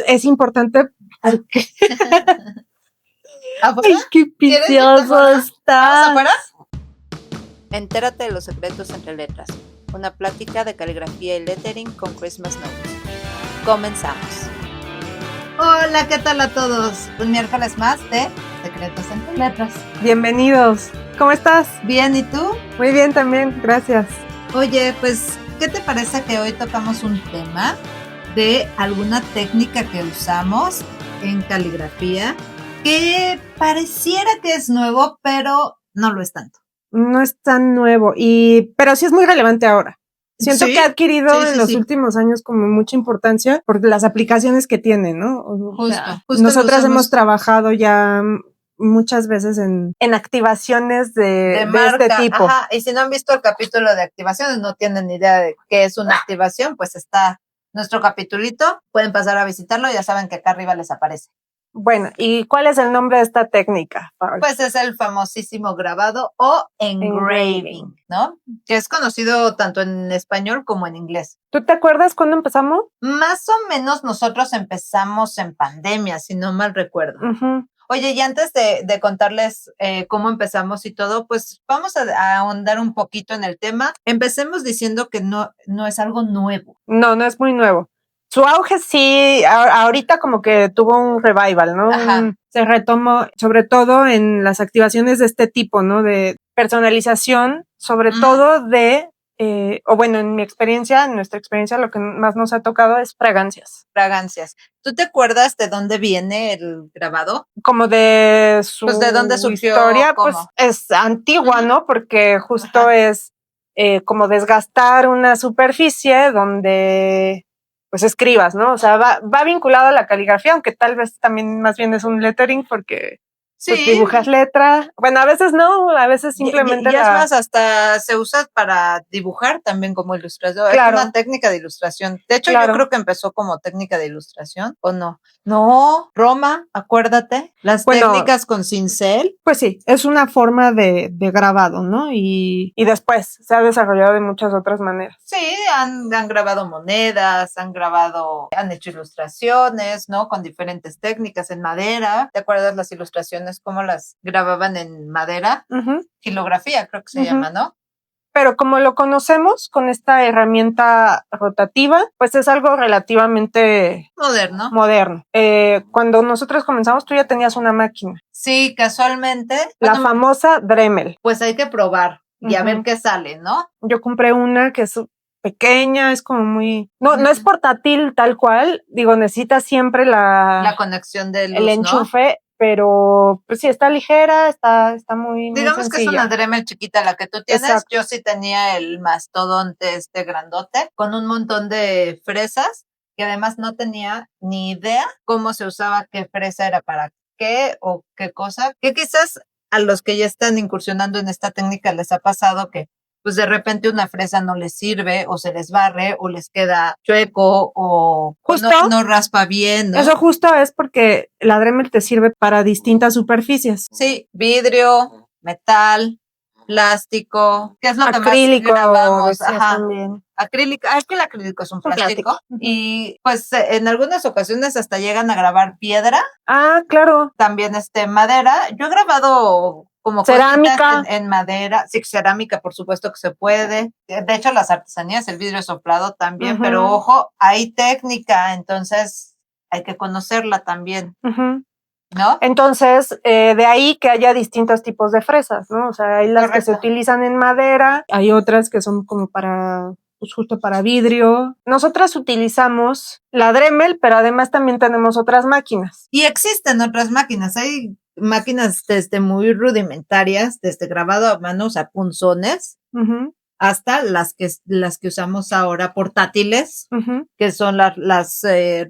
es importante porque... ¿Afuera? ¡Ay, qué picioso está! ¿Vamos afuera? Entérate de los secretos entre letras. Una plática de caligrafía y lettering con Christmas Notes. Comenzamos. Hola, ¿qué tal a todos? Un miércoles más de Secretos entre Letras. Bienvenidos. ¿Cómo estás? Bien, ¿y tú? Muy bien también, gracias. Oye, pues, ¿qué te parece que hoy tocamos un tema de alguna técnica que usamos en caligrafía que pareciera que es nuevo, pero no lo es tanto? No es tan nuevo, pero sí es muy relevante ahora. Siento que ha adquirido en los últimos años como mucha importancia por las aplicaciones que tiene, ¿no? Justo nosotras hemos trabajado ya muchas veces en activaciones de este tipo. Ajá, y si no han visto el capítulo de activaciones, no tienen ni idea de qué es una activación, pues está nuestro capitulito, pueden pasar a visitarlo, ya saben que acá arriba les aparece. Bueno, ¿y cuál es el nombre de esta técnica, Paola? Pues es el famosísimo grabado o engraving, ¿no? Que es conocido tanto en español como en inglés. ¿Tú te acuerdas cuándo empezamos? Más o menos nosotros empezamos en pandemia, si no mal recuerdo. Uh-huh. Oye, y antes de contarles cómo empezamos y todo, pues vamos a ahondar un poquito en el tema. Empecemos diciendo que no es algo nuevo. No es muy nuevo. Su auge sí, ahorita como que tuvo un revival, ¿no? Se retomó, sobre todo en las activaciones de este tipo, ¿no? De personalización, sobre todo de, o bueno, en nuestra experiencia, lo que más nos ha tocado es fragancias. Fragancias. ¿Tú te acuerdas de dónde viene el grabado? Como de su pues de dónde surgió, historia, ¿cómo? Pues es antigua, ¿no? Porque justo es como desgastar una superficie donde pues escribas, ¿no? O sea, va vinculado a la caligrafía, aunque tal vez también más bien es un lettering porque pues dibujas letra. Bueno, a veces no, a veces simplemente y es más, hasta se usa para dibujar también como ilustrador. Claro. Es una técnica de ilustración. De hecho, yo creo que empezó como técnica de ilustración, ¿o no? No, Roma, acuérdate, las técnicas con cincel. Pues sí, es una forma de grabado, ¿no? Y después se ha desarrollado de muchas otras maneras. Sí, han grabado monedas, han hecho ilustraciones, ¿no? Con diferentes técnicas en madera. ¿Te acuerdas las ilustraciones, cómo las grababan en madera? Uh-huh. Filografía, creo que se llama, ¿no? Pero como lo conocemos con esta herramienta rotativa, pues es algo relativamente moderno. Cuando nosotros comenzamos, tú ya tenías una máquina. Sí, casualmente. La famosa Dremel. Pues hay que probar y a ver qué sale, ¿no? Yo compré una que es pequeña, es como muy... No es portátil tal cual. Digo, necesita siempre la conexión del luz, el enchufe, ¿no? Pero pues sí, está ligera, está muy digamos sencilla. Que es una Dremel chiquita la que tú tienes. Exacto. Yo sí tenía el mastodonte grandote con un montón de fresas que además no tenía ni idea cómo se usaba, qué fresa era para qué o qué cosa, que quizás a los que ya están incursionando en esta técnica les ha pasado que pues de repente una fresa no les sirve o se les barre o les queda chueco o no raspa bien, ¿no? Eso justo es porque la Dremel te sirve para distintas superficies. Sí, vidrio, metal, plástico, ¿qué es lo acrílico, que más grabamos? Ajá. También. Acrílico, es que el acrílico es un plástico. Y pues en algunas ocasiones hasta llegan a grabar piedra. Ah, claro. También madera. Yo he grabado como cerámica en madera, sí, cerámica por supuesto que se puede. De hecho las artesanías, el vidrio soplado también, pero ojo, hay técnica, entonces hay que conocerla también. ¿No? Entonces, de ahí que haya distintos tipos de fresas, ¿no? O sea, hay las que se utilizan en madera, hay otras que son como para, pues justo para vidrio. Nosotras utilizamos la Dremel, pero además también tenemos otras máquinas. Y existen otras máquinas, hay máquinas muy rudimentarias, desde grabado a mano, o sea, punzones, hasta las que usamos ahora portátiles, que son las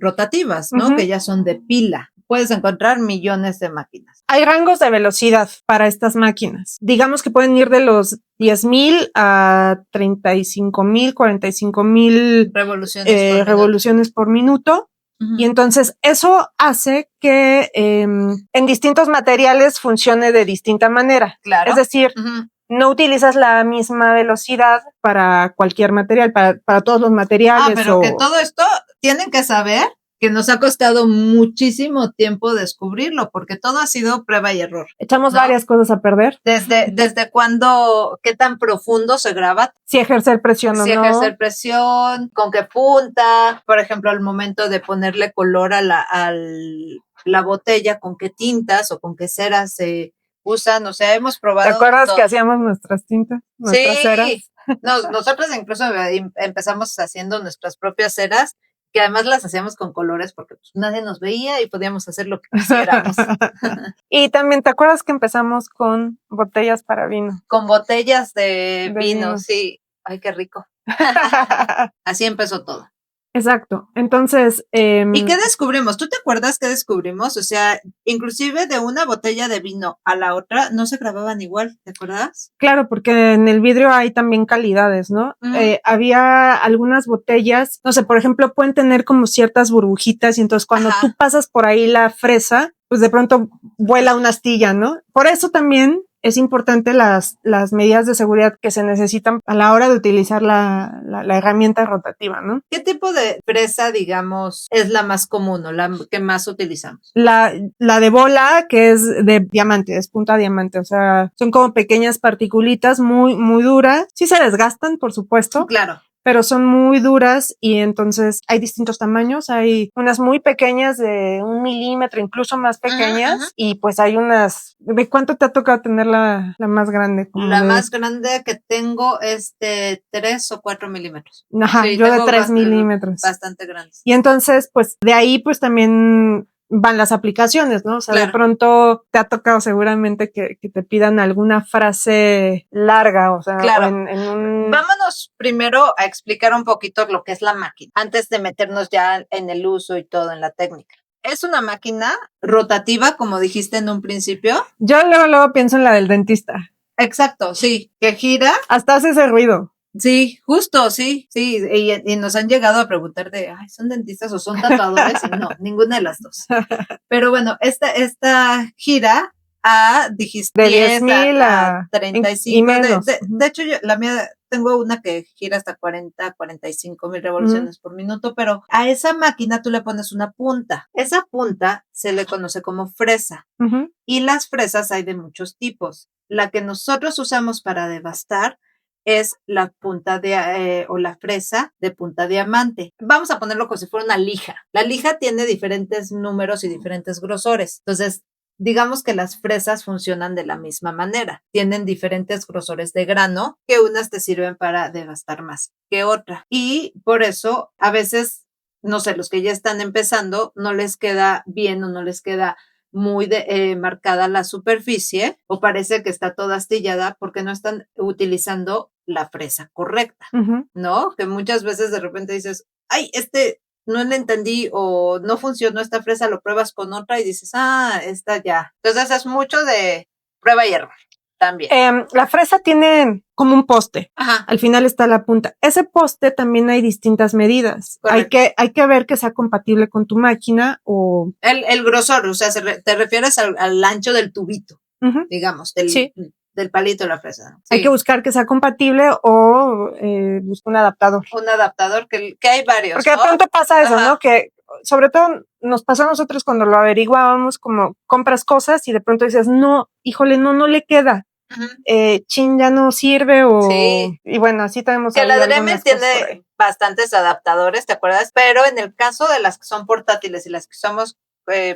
rotativas, ¿no? Que ya son de pila. Puedes encontrar millones de máquinas. Hay rangos de velocidad para estas máquinas. Digamos que pueden ir de los 10,000 a 35,000, 45,000 revoluciones por minuto. Y entonces eso hace que en distintos materiales funcione de distinta manera. Claro. Es decir, no utilizas la misma velocidad para cualquier material, para todos los materiales. Pero que todo esto tienen que saber que nos ha costado muchísimo tiempo descubrirlo, porque todo ha sido prueba y error. Echamos varias cosas a perder. Desde cuándo, qué tan profundo se graba. Si ejercer presión o no. Si ejercer presión, con qué punta, por ejemplo, al momento de ponerle color a la botella, con qué tintas o con qué ceras se usan, o sea, hemos probado. ¿Te acuerdas que hacíamos nuestras tintas? Nuestras ceras. Nosotros incluso empezamos haciendo nuestras propias ceras, que además las hacíamos con colores porque pues, nadie nos veía y podíamos hacer lo que quisiéramos. Y también, ¿te acuerdas que empezamos con botellas para vino? Con botellas de vino, sí. Ay, qué rico. Así empezó todo. Exacto. Entonces, ¿y qué descubrimos? ¿Tú te acuerdas qué descubrimos? O sea, inclusive de una botella de vino a la otra no se grababan igual, ¿te acuerdas? Claro, porque en el vidrio hay también calidades, ¿no? Había algunas botellas, no sé, por ejemplo, pueden tener como ciertas burbujitas y entonces cuando tú pasas por ahí la fresa, pues de pronto vuela una astilla, ¿no? Por eso también es importante las medidas de seguridad que se necesitan a la hora de utilizar la herramienta rotativa, ¿no? ¿Qué tipo de fresa, digamos, es la más común o la que más utilizamos? La de bola, que es de diamante, es punta diamante, o sea, son como pequeñas particulitas muy, muy duras. Sí se desgastan, por supuesto. Claro. Pero son muy duras y entonces hay distintos tamaños, hay unas muy pequeñas de 1 milímetro, incluso más pequeñas, y pues hay unas, ¿de cuánto te ha tocado tener la más grande? Más grande que tengo es de 3 o 4 milímetros. Ajá, sí, yo de 3 milímetros. Bastante grandes. Y entonces, pues de ahí pues también van las aplicaciones, ¿no? O sea, claro, de pronto te ha tocado seguramente que te pidan alguna frase larga, o sea, claro. en Vámonos primero a explicar un poquito lo que es la máquina, antes de meternos ya en el uso y todo, en la técnica. Es una máquina rotativa, como dijiste en un principio. Yo luego pienso en la del dentista. Exacto, sí, que gira. Hasta hace ese ruido. Sí, justo, sí, y nos han llegado a preguntar de, ay, ¿son dentistas o son tatuadores? Y no, ninguna de las dos. Pero bueno, esta gira dijiste, de 10,000 a 35. Y menos. De hecho, la mía, tengo una que gira hasta 45,000 revoluciones por minuto, pero a esa máquina tú le pones una punta. Esa punta se le conoce como fresa. Y las fresas hay de muchos tipos. La que nosotros usamos para devastar es la punta o la fresa de punta diamante. Vamos a ponerlo como si fuera una lija. La lija tiene diferentes números y diferentes grosores. Entonces, digamos que las fresas funcionan de la misma manera. Tienen diferentes grosores de grano, que unas te sirven para devastar más que otra. Y por eso, a veces, no sé, los que ya están empezando, no les queda bien o no les queda muy marcada la superficie o parece que está toda astillada porque no están utilizando la fresa correcta, ¿no? Que muchas veces de repente dices, ay, no le entendí o no funcionó esta fresa, lo pruebas con otra y dices, esta ya. Entonces es mucho de prueba y error también. La fresa tiene como un poste. Ajá. Al final está la punta. Ese poste también hay distintas medidas. Hay que ver que sea compatible con tu máquina o... El grosor, o sea, te refieres al ancho del tubito, digamos, del palito de la fresa. ¿No? Sí. Hay que buscar que sea compatible o buscar un adaptador. Un adaptador, que hay varios. Porque de pronto pasa eso, ¿no? Que sobre todo nos pasó a nosotros cuando lo averiguábamos, como compras cosas y de pronto dices, no, híjole, no le queda. Ya no sirve o... Sí. Y bueno, así tenemos... Que la Dremel tiene bastantes adaptadores, ¿te acuerdas? Pero en el caso de las que son portátiles y las que usamos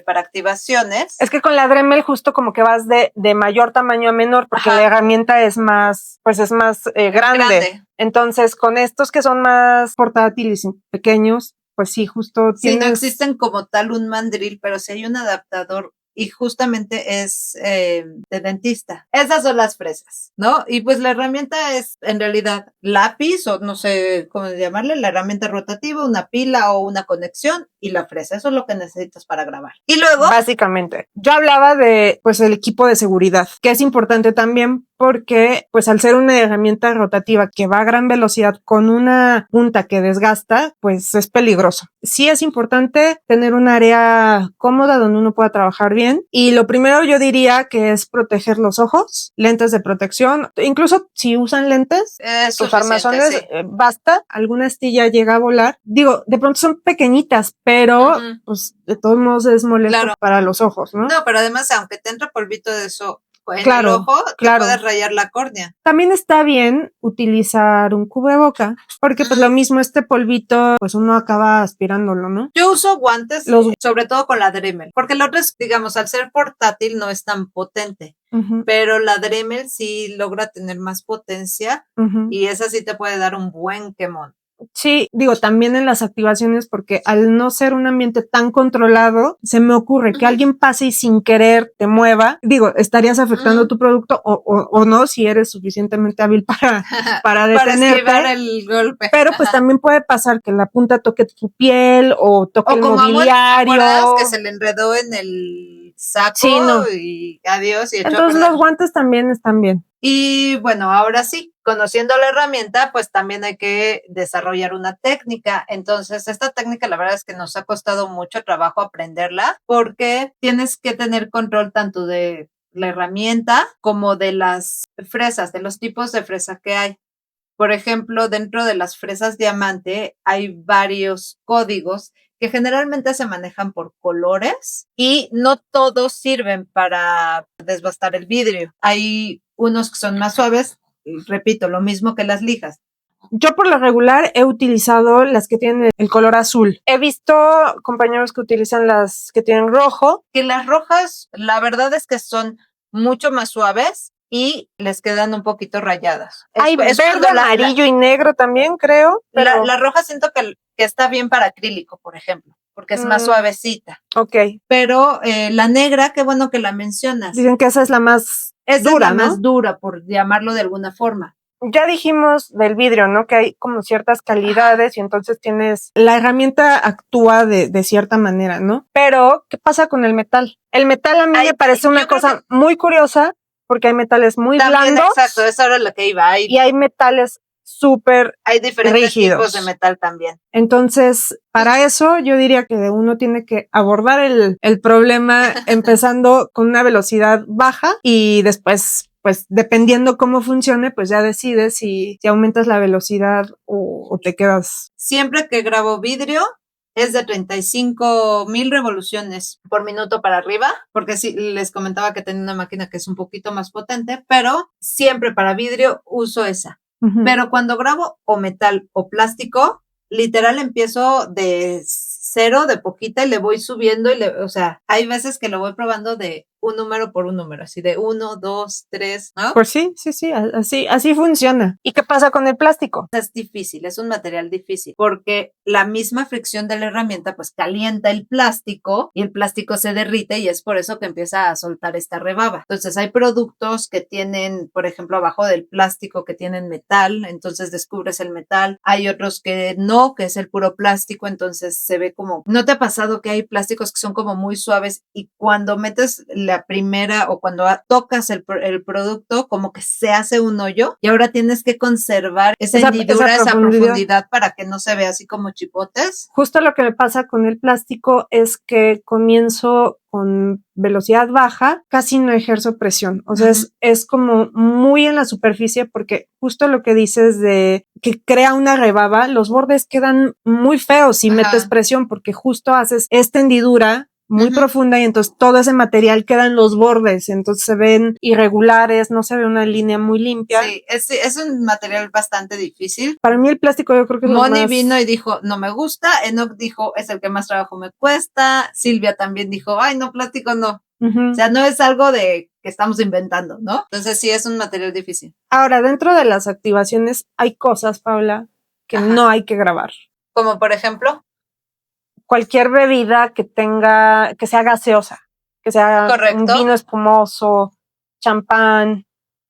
para activaciones... Es que con la Dremel justo como que vas de mayor tamaño a menor porque la herramienta es más, pues es más grande. Entonces con estos que son más portátiles y pequeños, pues sí, justo tienes... Sí, no existen como tal un mandril, pero sí hay un adaptador y justamente es de dentista. Esas son las fresas, ¿no? Y pues la herramienta es en realidad lápiz o no sé cómo llamarle, la herramienta rotativa, una pila o una conexión y la fresa. Eso es lo que necesitas para grabar. Y luego... Básicamente. Yo hablaba de pues el equipo de seguridad, que es importante también porque pues al ser una herramienta rotativa que va a gran velocidad con una punta que desgasta, pues es peligroso. Sí es importante tener un área cómoda donde uno pueda trabajar bien y lo primero yo diría que es proteger los ojos, lentes de protección, incluso si usan lentes, tus armazones, basta, alguna astilla llega a volar. Digo, de pronto son pequeñitas, pero pues de todos modos es molesto para los ojos, ¿no? No, pero además, aunque te entra polvito de eso en el ojo, te puedes rayar la córnea. También está bien utilizar un cubreboca, porque pues lo mismo este polvito, pues uno acaba aspirándolo, ¿no? Yo uso guantes, sobre todo con la Dremel, porque el otro es, digamos, al ser portátil no es tan potente, pero la Dremel sí logra tener más potencia y esa sí te puede dar un buen quemón. Sí, digo, también en las activaciones, porque al no ser un ambiente tan controlado, se me ocurre que alguien pase y sin querer te mueva. Digo, estarías afectando tu producto o no, si eres suficientemente hábil para detenerte. Para esquivar el golpe. Pero pues también puede pasar que la punta toque tu piel o toque el mobiliario. ¿Te acuerdas que se le enredó en el saco y adiós? Y entonces los guantes también están bien. Y bueno, ahora sí, conociendo la herramienta, pues también hay que desarrollar una técnica. Entonces, esta técnica la verdad es que nos ha costado mucho trabajo aprenderla porque tienes que tener control tanto de la herramienta como de las fresas, de los tipos de fresa que hay. Por ejemplo, dentro de las fresas diamante hay varios códigos que generalmente se manejan por colores y no todos sirven para desbastar el vidrio. Hay unos que son más suaves, repito, lo mismo que las lijas. Yo por lo regular he utilizado las que tienen el color azul. He visto compañeros que utilizan las que tienen rojo. Que las rojas, la verdad es que son mucho más suaves y les quedan un poquito rayadas. Hay verde, amarillo y negro también, creo. Pero la roja siento que está bien para acrílico, por ejemplo, porque es más suavecita. Ok. Pero la negra, qué bueno que la mencionas. Dicen que esa es la más dura, ¿no? Más dura, por llamarlo de alguna forma. Ya dijimos del vidrio, ¿no? Que hay como ciertas calidades y entonces la herramienta actúa de cierta manera, ¿no? Pero, ¿qué pasa con el metal? El metal a mí me parece una cosa muy curiosa porque hay metales muy blandos. Exacto, eso era lo que iba. Y hay metales súper hay diferentes tipos de metal también. Entonces, para eso yo diría que uno tiene que abordar el problema empezando con una velocidad baja y después, pues dependiendo cómo funcione, pues ya decides si aumentas la velocidad o te quedas. Siempre que grabo vidrio es de 35,000 revoluciones por minuto para arriba, porque sí, les comentaba que tenía una máquina que es un poquito más potente, pero siempre para vidrio uso esa. Pero cuando grabo o metal o plástico, literal empiezo de cero, de poquita, y le voy subiendo o sea, hay veces que lo voy probando de un número por un número, así de 1, 2, 3, ¿no? Pues sí, así funciona. ¿Y qué pasa con el plástico? Es difícil, es un material difícil, porque la misma fricción de la herramienta pues calienta el plástico y el plástico se derrite y es por eso que empieza a soltar esta rebaba. Entonces hay productos que tienen, por ejemplo, abajo del plástico que tienen metal, entonces descubres el metal. Hay otros que no, que es el puro plástico, entonces se ve como, ¿no te ha pasado que hay plásticos que son como muy suaves y cuando metes la primera o cuando tocas el producto como que se hace un hoyo y ahora tienes que conservar esa hendidura, esa profundidad para que no se vea así como chipotes? Justo lo que me pasa con el plástico es que comienzo con velocidad baja, casi no ejerzo presión. O sea, es como muy en la superficie porque justo lo que dices de que crea una rebaba, los bordes quedan muy feos si metes presión porque justo haces esta hendidura muy profunda y entonces todo ese material queda en los bordes, entonces se ven irregulares, no se ve una línea muy limpia. Sí, es un material bastante difícil. Para mí el plástico yo creo que es lo más... Moni vino y dijo, no me gusta, Enoch dijo, es el que más trabajo me cuesta, Silvia también dijo, ay, no, plástico no. O sea, no es algo de que estamos inventando, ¿no? Entonces sí, es un material difícil. Ahora, dentro de las activaciones hay cosas, Paula, que no hay que grabar. Como por ejemplo... Cualquier bebida que sea gaseosa, que sea un vino espumoso, champán,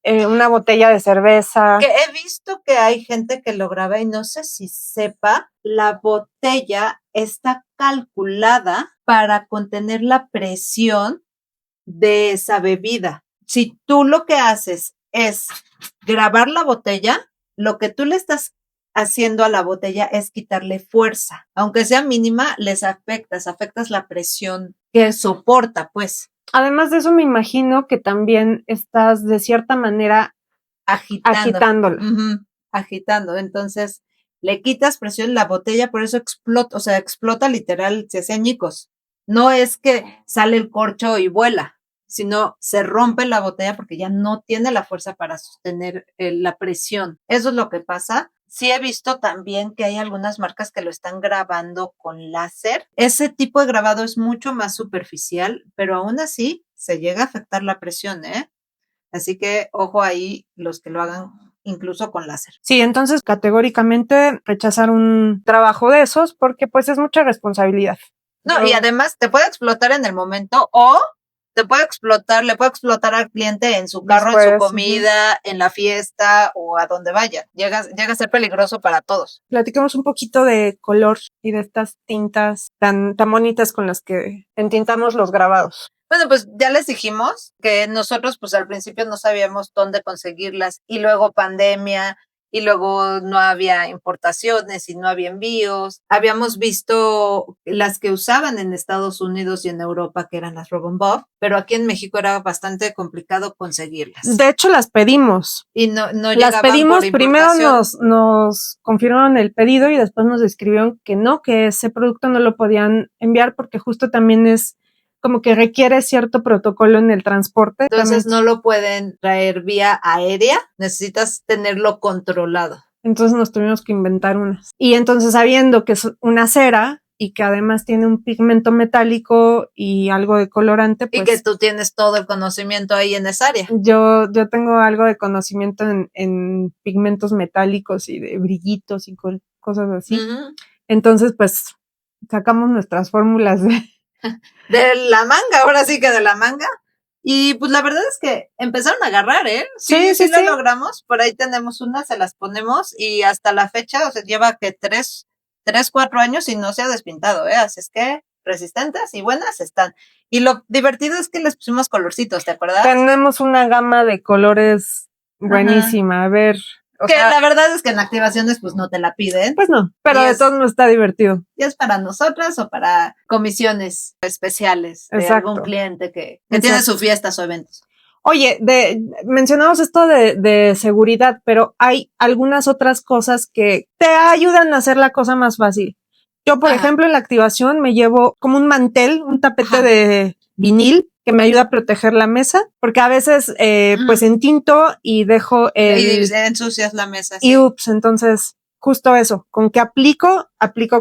una botella de cerveza. Que he visto que hay gente que lo graba y no sé si sepa, la botella está calculada para contener la presión de esa bebida. Si tú lo que haces es grabar la botella, lo que tú le estás haciendo a la botella es quitarle fuerza. Aunque sea mínima, afectas la presión que soporta, pues. Además de eso, me imagino que también estás de cierta manera agitándola. Agitando. Entonces, le quitas presión, la botella por eso explota, o sea, explota literal, se hace añicos. No es que sale el corcho y vuela, sino se rompe la botella porque ya no tiene la fuerza para sostener la presión. Eso es lo que pasa. Sí he visto también que hay algunas marcas que lo están grabando con láser. Ese tipo de grabado es mucho más superficial, pero aún así se llega a afectar la presión, ¿eh? Así que ojo ahí los que lo hagan incluso con láser. Sí, entonces categóricamente rechazar un trabajo de esos porque pues es mucha responsabilidad. No, y además te puede explotar en el momento o le puede explotar al cliente en su carro, después, en su comida, en la fiesta o a donde vaya. Llega a ser peligroso para todos. Platicamos un poquito de color y de estas tintas tan bonitas con las que entintamos los grabados. Bueno, pues ya les dijimos que nosotros pues al principio no sabíamos dónde conseguirlas y luego pandemia y luego no había importaciones y no había envíos. Habíamos visto las que usaban en Estados Unidos y en Europa, que eran las Rob & Bob, pero aquí en México era bastante complicado conseguirlas. De hecho, las pedimos. Y no las pedimos, primero nos confirmaron el pedido y después nos escribieron que no, que ese producto no lo podían enviar porque justo también es como que requiere cierto protocolo en el transporte. Entonces también no lo pueden traer vía aérea, necesitas tenerlo controlado. Entonces nos tuvimos que inventar unas. Y entonces sabiendo que es una cera y que además tiene un pigmento metálico y algo de colorante, pues... Y que tú tienes todo el conocimiento ahí en esa área. Yo tengo algo de conocimiento en pigmentos metálicos y de brillitos y cosas así. Uh-huh. Entonces, pues, sacamos nuestras fórmulas de la manga, ahora sí que de la manga. Y pues la verdad es que empezaron a agarrar, ¿eh? Sí, lo logramos. Por ahí tenemos unas, se las ponemos y hasta la fecha, o sea, lleva que 4 años y no se ha despintado, ¿eh? Así es que resistentes y buenas están. Y lo divertido es que les pusimos colorcitos, ¿te acuerdas? Tenemos una gama de colores buenísima. Ajá. A ver. Que la verdad es que en activaciones pues no te la piden. Pues no, pero de todos modos está divertido. Y es para nosotras o para comisiones especiales de algún cliente que tiene sus fiestas o eventos. Oye, mencionamos esto de seguridad, pero hay algunas otras cosas que te ayudan a hacer la cosa más fácil. Yo, por ejemplo, en la activación me llevo como un mantel, un tapete de vinil que me ayuda a proteger la mesa, porque a veces pues entinto y dejo y ensucias la mesa. Y ups, entonces justo eso, con que aplico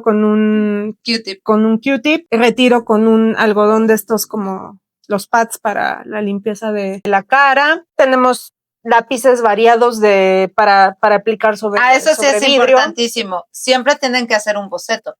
con un Q-tip, retiro con un algodón de estos como los pads para la limpieza de la cara. Tenemos lápices variados para aplicar sobre eso sí sobre es vidrio. Importantísimo. Siempre tienen que hacer un boceto.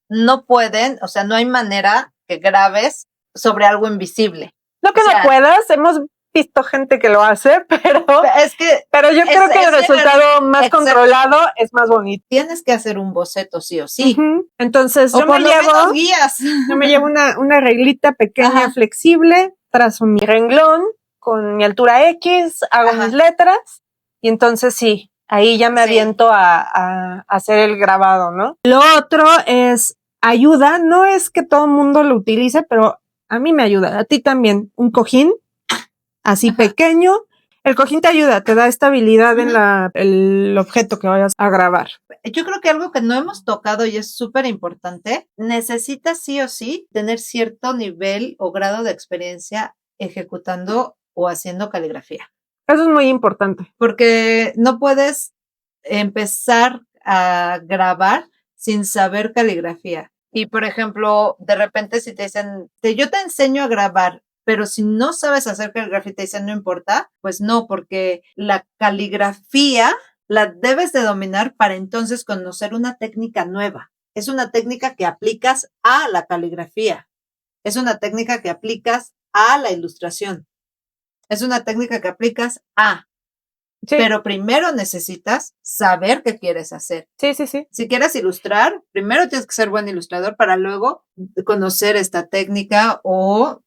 No pueden, o sea, no hay manera que grabes sobre algo invisible. No que no puedas, hemos visto gente que lo hace, pero yo creo que el resultado más controlado es más bonito. Tienes que hacer un boceto sí o sí. Uh-huh. Entonces yo me llevo guías. Yo me llevo una reglita pequeña, flexible, trazo mi renglón con mi altura X, hago mis letras y entonces sí, ahí ya me aviento a hacer el grabado, ¿no? Lo otro es ayuda, no es que todo el mundo lo utilice, pero a mí me ayuda, a ti también, un cojín así pequeño. El cojín te ayuda, te da estabilidad en el objeto que vayas a grabar. Yo creo que algo que no hemos tocado y es súper importante, necesitas sí o sí tener cierto nivel o grado de experiencia ejecutando o haciendo caligrafía. Eso es muy importante. Porque no puedes empezar a grabar sin saber caligrafía. Y, por ejemplo, de repente si te dicen, yo te enseño a grabar, pero si no sabes hacer caligrafía y te dicen no importa, pues no, porque la caligrafía la debes de dominar para entonces conocer una técnica nueva. Es una técnica que aplicas a la caligrafía. Es una técnica que aplicas a la ilustración. Es una técnica que aplicas a... Sí. Pero primero necesitas saber qué quieres hacer. Sí. Si quieres ilustrar, primero tienes que ser buen ilustrador para luego conocer esta técnica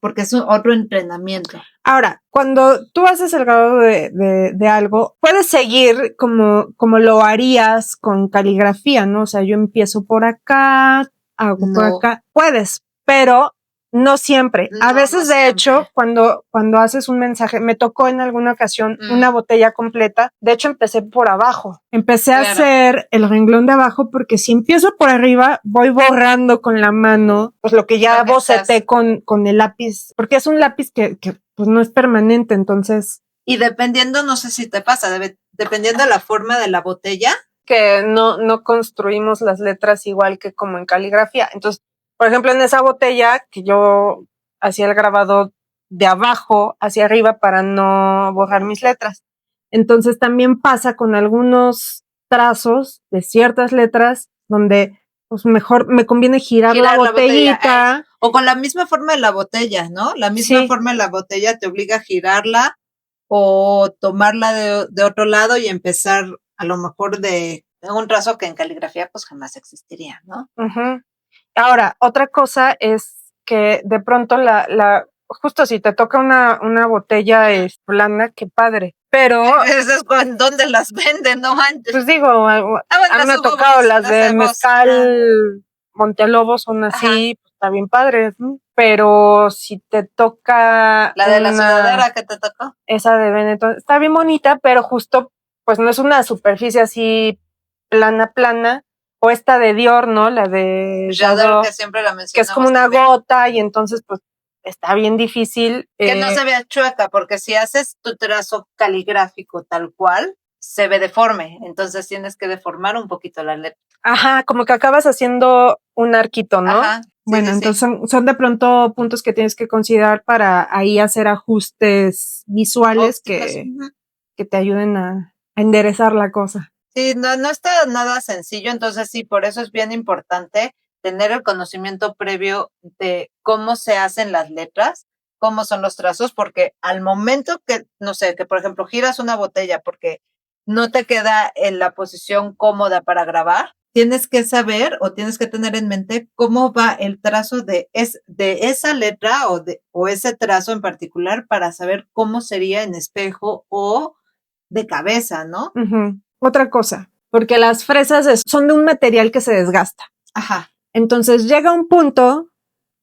porque es otro entrenamiento. Ahora, cuando tú haces el grabado de algo, puedes seguir como lo harías con caligrafía, ¿no? O sea, yo empiezo por acá, hago por acá. Puedes, pero No siempre. A veces, de hecho, cuando haces un mensaje, me tocó en alguna ocasión una botella completa. De hecho, empecé por abajo. Empecé a hacer el renglón de abajo porque si empiezo por arriba, voy borrando con la mano, pues lo que ya boceté con el lápiz, porque es un lápiz que pues no es permanente, entonces. Y dependiendo, no sé si te pasa, dependiendo de la forma de la botella, que no construimos las letras igual que como en caligrafía. Entonces, por ejemplo, en esa botella que yo hacía el grabado de abajo hacia arriba para no borrar mis letras. Entonces también pasa con algunos trazos de ciertas letras donde pues mejor me conviene girar la botellita. O con la misma forma de la botella, ¿no? La misma forma de la botella te obliga a girarla o tomarla de otro lado y empezar a lo mejor de un trazo que en caligrafía pues jamás existiría, ¿no? Uh-huh. Ahora, otra cosa es que de pronto justo si te toca una botella plana, qué padre. Pero. ¿Dónde las venden? No antes. Pues digo, a mí me ha tocado las de mezcal Montelobos, son así, pues, está bien padre, ¿no? Pero si te toca. La de la sudadera que te tocó. Esa de Benetton, está bien bonita, pero justo, pues no es una superficie así plana. O esta de Dior, ¿no? La de Jadot, que siempre la mencionamos. Que es como una gota y entonces pues está bien difícil. Que no se vea chueca, porque si haces tu trazo caligráfico tal cual, se ve deforme. Entonces tienes que deformar un poquito la letra. Ajá, como que acabas haciendo un arquito, ¿no? Ajá. Bueno, entonces son de pronto puntos que tienes que considerar para ahí hacer ajustes visuales que te ayuden a enderezar la cosa. Sí, no está nada sencillo, entonces sí, por eso es bien importante tener el conocimiento previo de cómo se hacen las letras, cómo son los trazos, porque al momento que, no sé, que por ejemplo giras una botella porque no te queda en la posición cómoda para grabar, tienes que saber o tienes que tener en mente cómo va el trazo de esa letra o ese trazo en particular para saber cómo sería en espejo o de cabeza, ¿no? Uh-huh. Otra cosa, porque las fresas son de un material que se desgasta. Ajá. Entonces llega un punto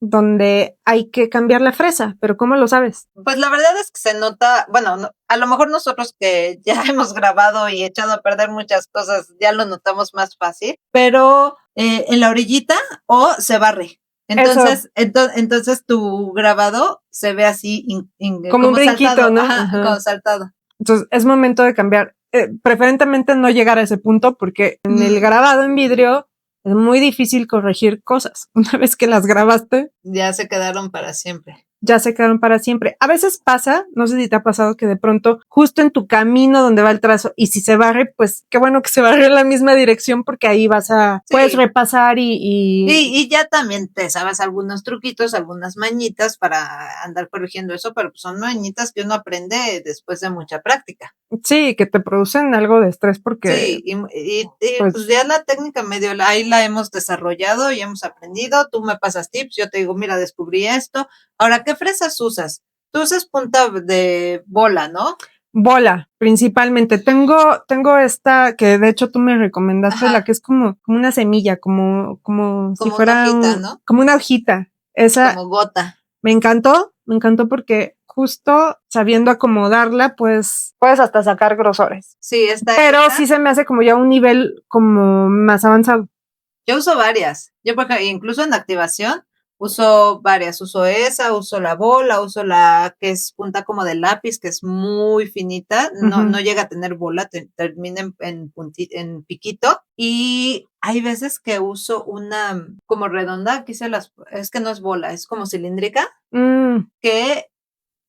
donde hay que cambiar la fresa, pero ¿cómo lo sabes? Pues la verdad es que se nota, bueno, a lo mejor nosotros que ya hemos grabado y echado a perder muchas cosas, ya lo notamos más fácil, pero en la orillita o se barre. Entonces tu grabado se ve así como un brinquito, saltado, ¿no? Ajá. Como saltado. Entonces es momento de cambiar. Preferentemente no llegar a ese punto porque en el grabado en vidrio es muy difícil corregir cosas. Una vez que las grabaste, ya se quedaron para siempre. A veces pasa, no sé si te ha pasado que de pronto justo en tu camino donde va el trazo y si se barre, pues qué bueno que se barre en la misma dirección porque ahí puedes repasar y ya también te sabes algunos truquitos, algunas mañitas para andar corrigiendo eso, pero pues son mañitas que uno aprende después de mucha práctica. Sí, que te producen algo de estrés porque. Sí, y pues ya la técnica medio ahí la hemos desarrollado y hemos aprendido. Tú me pasas tips, yo te digo, mira, descubrí esto. Ahora, ¿qué fresas usas? Tú usas punta de bola, ¿no? Bola, principalmente. Tengo esta que de hecho tú me recomendaste, la que es como una semilla, como si fuera una hojita, ¿no? Como una hojita. Esa. Como gota. Me encantó porque justo sabiendo acomodarla, pues puedes hasta sacar grosores. Sí, Pero sí se me hace como ya un nivel como más avanzado. Yo uso varias. Yo porque incluso en activación uso varias. Uso esa, uso la bola, uso la que es punta como de lápiz, que es muy finita. No llega a tener bola, termina en piquito. Y hay veces que uso una como redonda, aquí es que no es bola, es como cilíndrica, que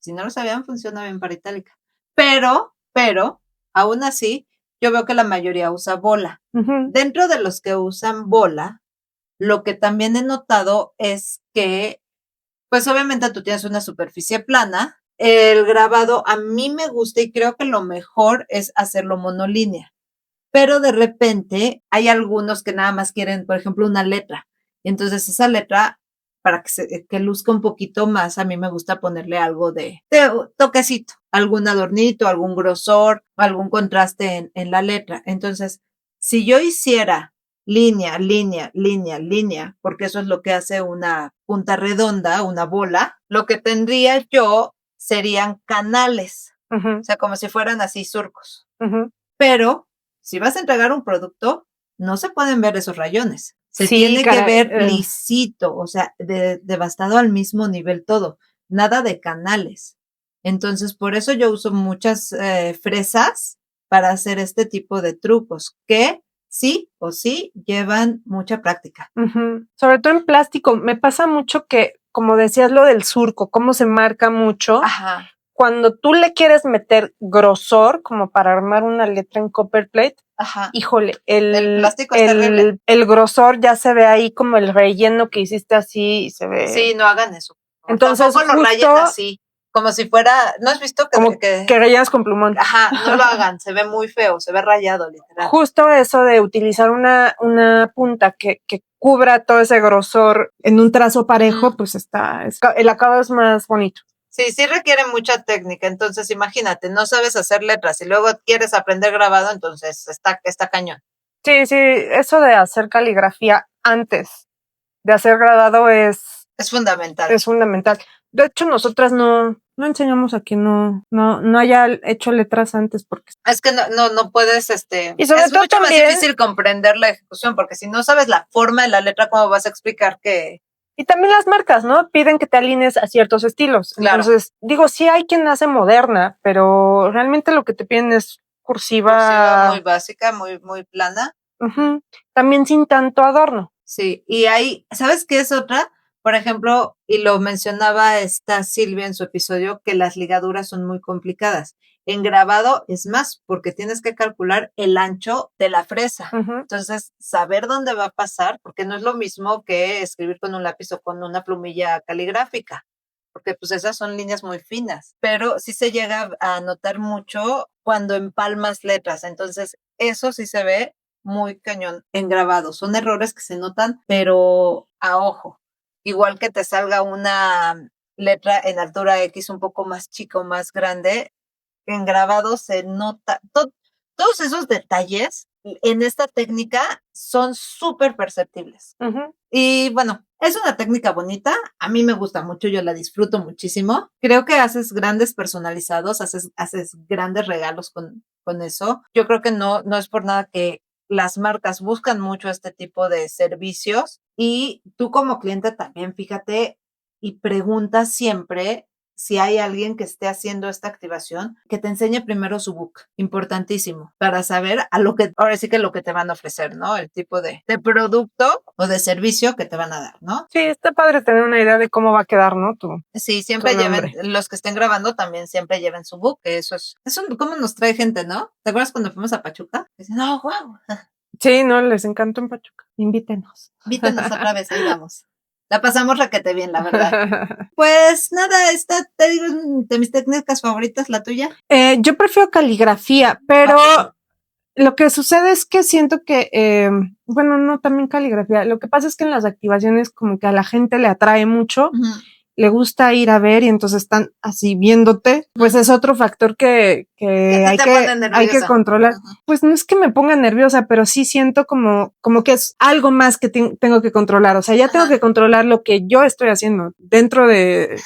si no lo sabían funciona bien para itálica. Pero, aún así, yo veo que la mayoría usa bola. Dentro de los que usan bola, lo que también he notado es que, pues obviamente tú tienes una superficie plana, el grabado a mí me gusta y creo que lo mejor es hacerlo monolínea, pero de repente hay algunos que nada más quieren, por ejemplo, una letra, y entonces esa letra, para que luzca un poquito más, a mí me gusta ponerle algo de toquecito, algún adornito, algún grosor, algún contraste en la letra. Entonces, si yo hiciera línea, línea, línea, línea, porque eso es lo que hace una punta redonda, una bola. Lo que tendría yo serían canales, o sea, como si fueran así surcos. Pero si vas a entregar un producto, no se pueden ver esos rayones. Se tiene que ver lisito, o sea, devastado al mismo nivel todo. Nada de canales. Entonces, por eso yo uso muchas fresas para hacer este tipo de trucos que sí o sí llevan mucha práctica. Sobre todo en plástico. Me pasa mucho que, como decías, lo del surco, cómo se marca mucho. Ajá. Cuando tú le quieres meter grosor, como para armar una letra en copper plate, ajá, híjole, el plástico es terrible. El grosor ya se ve ahí como el relleno que hiciste así y se ve. Sí, no hagan eso. Entonces, tampoco lo rayen así, como si fuera, ¿no has visto que rellenas con plumón? Ajá, no lo hagan, se ve muy feo, se ve rayado, literal. Justo eso de utilizar una punta que cubra todo ese grosor en un trazo parejo, pues el acabado es más bonito. Sí, sí requiere mucha técnica, entonces imagínate, no sabes hacer letras y luego quieres aprender grabado, entonces está cañón. Sí, eso de hacer caligrafía antes de hacer grabado es fundamental. Es fundamental. De hecho, nosotras no enseñamos a quien no haya hecho letras antes porque es que no puedes, y sobre es todo mucho también, más difícil comprender la ejecución, porque si no sabes la forma de la letra, ¿cómo vas a explicar que? Y también las marcas, ¿no? Piden que te alines a ciertos estilos. Claro. Entonces, digo, sí hay quien hace moderna, pero realmente lo que te piden es cursiva muy básica, muy plana. También sin tanto adorno. Sí, y ahí, ¿sabes qué es otra? Por ejemplo, y lo mencionaba esta Silvia en su episodio, que las ligaduras son muy complicadas. En grabado es más, porque tienes que calcular el ancho de la fresa. Entonces, saber dónde va a pasar, porque no es lo mismo que escribir con un lápiz o con una plumilla caligráfica, porque pues esas son líneas muy finas, pero sí se llega a notar mucho cuando empalmas letras. Entonces, eso sí se ve muy cañón en grabado. Son errores que se notan, pero a ojo. Igual que te salga una letra en altura X un poco más chica o más grande, en grabado se nota. Todos esos detalles en esta técnica son súper perceptibles. Y bueno, es una técnica bonita. A mí me gusta mucho, yo la disfruto muchísimo. Creo que haces grandes personalizados, haces grandes regalos con eso. Yo creo que no es por nada que las marcas buscan mucho este tipo de servicios y tú como cliente también fíjate y pregunta siempre si hay alguien que esté haciendo esta activación, que te enseñe primero su book, importantísimo, para saber ahora sí que lo que te van a ofrecer, ¿no? El tipo de producto o de servicio que te van a dar, ¿no? Sí, está padre tener una idea de cómo va a quedar, ¿no? Sí, siempre lleven, los que estén grabando también siempre lleven su book, eso como nos trae gente, ¿no? ¿Te acuerdas cuando fuimos a Pachuca? Dicen, oh, wow. Sí, no, les encantó en Pachuca. Invítenos. Invítenos otra vez, ahí vamos. La pasamos requete bien, la verdad. Pues nada, te digo, de mis técnicas favoritas, ¿la tuya? Yo prefiero caligrafía, pero lo que sucede es que siento que, bueno, no también caligrafía. Lo que pasa es que en las activaciones como que a la gente le atrae mucho. Le gusta ir a ver y entonces están así viéndote, pues es otro factor que hay que controlar. Pues no es que me ponga nerviosa, pero sí siento como que es algo más que tengo que controlar. O sea, ya tengo que controlar lo que yo estoy haciendo dentro de,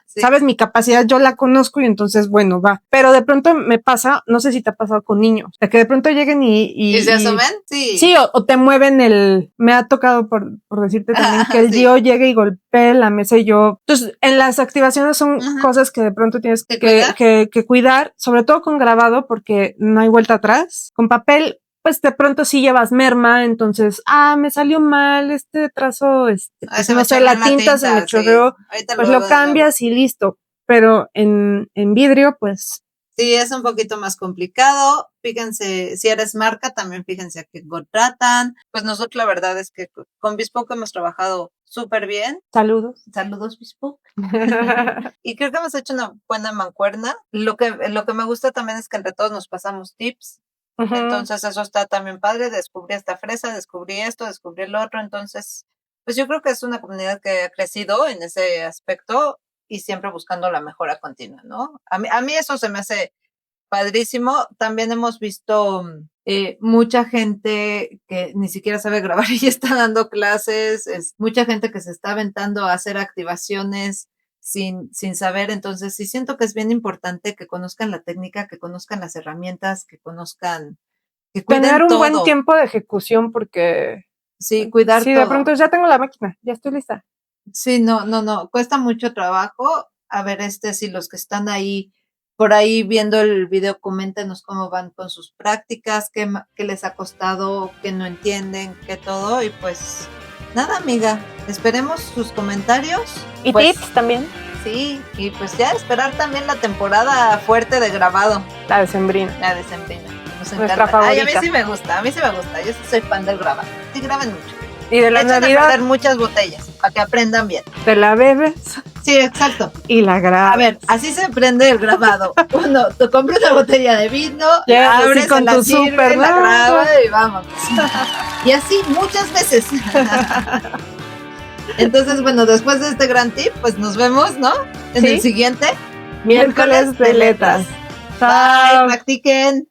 sí. ¿Sabes? Mi capacidad yo la conozco y entonces, bueno, va. Pero de pronto me pasa, no sé si te ha pasado con niños, o sea, que de pronto lleguen ¿Y se asomen? Sí. Sí, o te mueven me ha tocado por decirte también que el Dio llegue y golpee la mesa y yo. Entonces, en las activaciones son cosas que de pronto tienes que cuidar, sobre todo con grabado, porque no hay vuelta atrás. Con papel, pues de pronto sí llevas merma, entonces, me salió mal este trazo, pues, no sé, la tinta se me chorreó, sí. Pues lo cambias y listo. Pero en vidrio, pues. Sí, es un poquito más complicado. Fíjense, si eres marca, también fíjense a qué contratan. Pues nosotros la verdad es que con Bespoke hemos trabajado súper bien. Saludos. Saludos, Bespoke. Y creo que hemos hecho una buena mancuerna. Lo que me gusta también es que entre todos nos pasamos tips. Entonces eso está también padre. Descubrí esta fresa, descubrí esto, descubrí el otro. Entonces, pues yo creo que es una comunidad que ha crecido en ese aspecto y siempre buscando la mejora continua, ¿no? A mí eso se me hace padrísimo. También hemos visto mucha gente que ni siquiera sabe grabar y está dando clases, mucha gente que se está aventando a hacer activaciones sin saber. Entonces sí siento que es bien importante que conozcan la técnica, que conozcan las herramientas, que conozcan, que cuiden tener un todo. buen tiempo de ejecución, porque sí, cuidar todo. Sí, de pronto ya tengo la máquina, ya estoy lista. Sí, no, cuesta mucho trabajo. A ver, si los que están ahí por ahí viendo el video, coméntenos cómo van con sus prácticas, qué les ha costado, qué no entienden, qué todo. Y pues nada, amiga, esperemos sus comentarios. Y pues, tips también. Sí, y pues ya esperar también la temporada fuerte de grabado. La decembrina. Nos Nuestra encanta. favorita. Ay, a mí sí me gusta. Yo sí soy fan del grabado. Sí, graben mucho. Y de la Navidad. De muchas botellas para que aprendan bien. Te la bebes. Sí, exacto. Y la grabas. A ver, así se prende el grabado. Uno, tú compras una botella de vino, ya, la abres, con la tu sirve, super la graba y vamos. Y así muchas veces. Entonces, bueno, después de este gran tip, pues nos vemos, ¿no? En el siguiente miércoles de letras. Bye, practiquen.